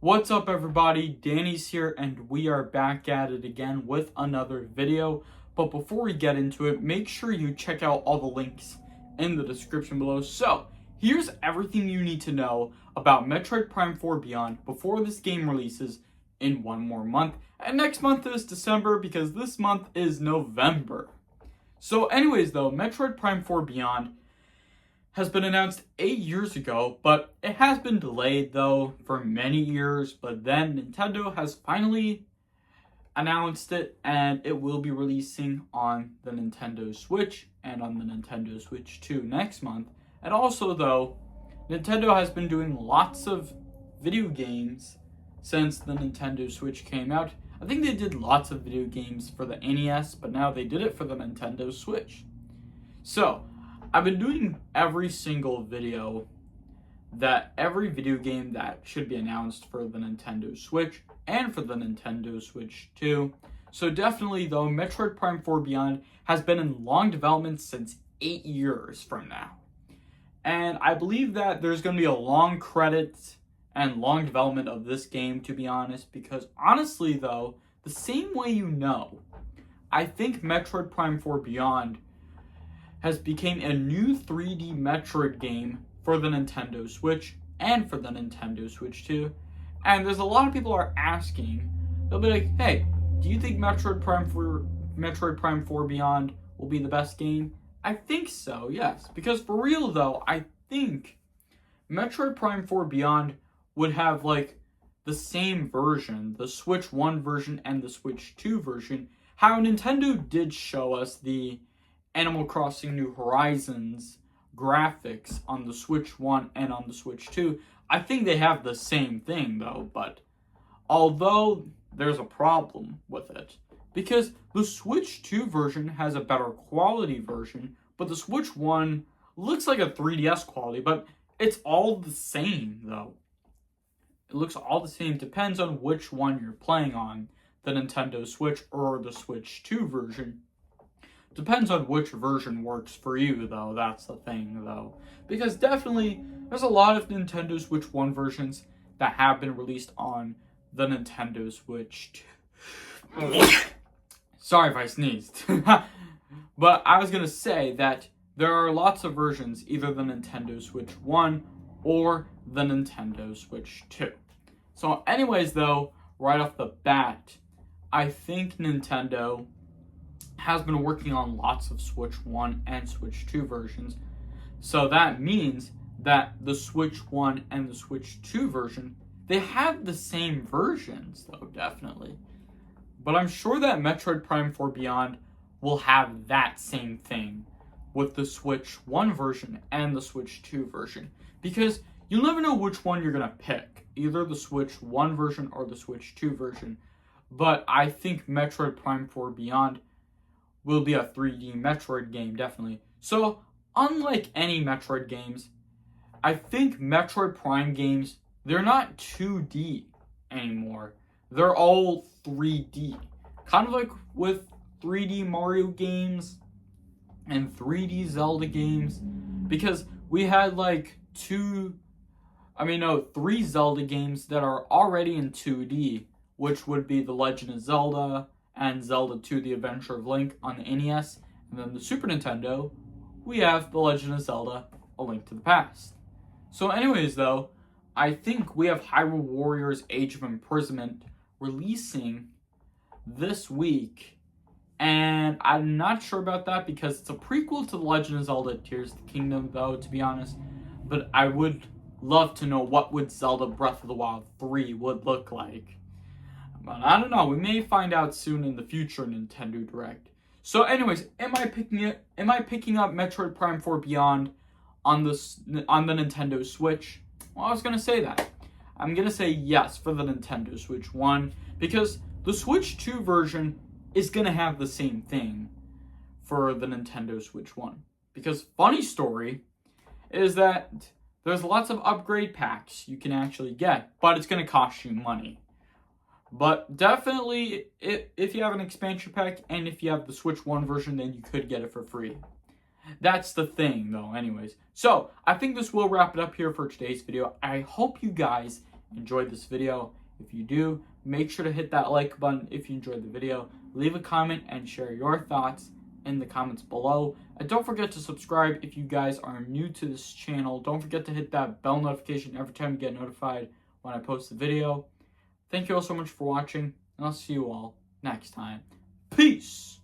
What's up everybody, Danny's here and we are back at it again with another video. But before we get into it, make sure you check out all the links in the description below. So, here's everything you need to know about Metroid Prime 4 Beyond before this game releases in one more month. And next month is December because this month is November. So anyways though, Metroid Prime 4 Beyond has been announced 8 years ago, but it has been delayed though for many years, but then Nintendo has finally announced it and it will be releasing on the Nintendo Switch and on the Nintendo Switch 2 next month. And also though, Nintendo has been doing lots of video games since the Nintendo Switch came out. I think they did lots of video games for the NES, but now they did it for the Nintendo Switch. So, I've been doing every single video every video game that should be announced for the Nintendo Switch and for the Nintendo Switch 2. So definitely though, Metroid Prime 4 Beyond has been in long development since 8 years from now. And I believe that there's going to be a long credit and long development of this game, to be honest, because honestly though, the same way I think Metroid Prime 4 Beyond has become a new 3D Metroid game for the Nintendo Switch and for the Nintendo Switch 2. And there's a lot of people are asking, they'll be like, hey, do you think Metroid Prime 4 Beyond will be the best game? I think so, yes. Because for real though, I think Metroid Prime 4 Beyond would have like the same version, the Switch 1 version and the Switch 2 version. How Nintendo did show us the Animal Crossing New Horizons graphics on the Switch 1 and on the Switch 2. I think they have the same thing though, but although there's a problem with it, because the Switch 2 version has a better quality version, but the Switch 1 looks like a 3DS quality, but it's all the same though. It looks all the same, depends on which one you're playing on, the Nintendo Switch or the Switch 2 version. Depends on which version works for you, though. That's the thing, though. Because definitely, there's a lot of Nintendo Switch 1 versions that have been released on the Nintendo Switch 2. Sorry if I sneezed. But I was going to say that there are lots of versions, either the Nintendo Switch 1 or the Nintendo Switch 2. So anyways, though, right off the bat, I think Nintendo has been working on lots of Switch 1 and Switch 2 versions. So that means that the Switch 1 and the Switch 2 version, they have the same versions though, definitely. But I'm sure that Metroid Prime 4 Beyond will have that same thing with the Switch 1 version and the Switch 2 version. Because you'll never know which one you're going to pick. Either the Switch 1 version or the Switch 2 version. But I think Metroid Prime 4 Beyond will be a 3D Metroid game, definitely. So, unlike any Metroid games, I think Metroid Prime games, they're not 2D anymore. They're all 3D. Kind of like with 3D Mario games and 3D Zelda games. Because we had like 3 Zelda games that are already in 2D, which would be The Legend of Zelda and Zelda 2: The Adventure of Link on the NES, and then the Super Nintendo, we have The Legend of Zelda: A Link to the Past. So anyways though, I think we have Hyrule Warriors Age of Imprisonment releasing this week, and I'm not sure about that because it's a prequel to The Legend of Zelda Tears of the Kingdom though, to be honest, but I would love to know what would Zelda Breath of the Wild 3 would look like. But I don't know, we may find out soon in the future Nintendo Direct. So anyways, am I picking up Metroid Prime 4 Beyond on the Nintendo Switch? Well, I was going to say that. I'm going to say yes for the Nintendo Switch 1, because the Switch 2 version is going to have the same thing for the Nintendo Switch 1. Because funny story is that there's lots of upgrade packs you can actually get, but it's going to cost you money. But definitely, if you have an expansion pack and if you have the Switch 1 version, then you could get it for free. That's the thing, though, anyways. So, I think this will wrap it up here for today's video. I hope you guys enjoyed this video. If you do, make sure to hit that like button if you enjoyed the video. Leave a comment and share your thoughts in the comments below. And don't forget to subscribe if you guys are new to this channel. Don't forget to hit that bell notification every time you get notified when I post a video. Thank you all so much for watching, and I'll see you all next time. Peace!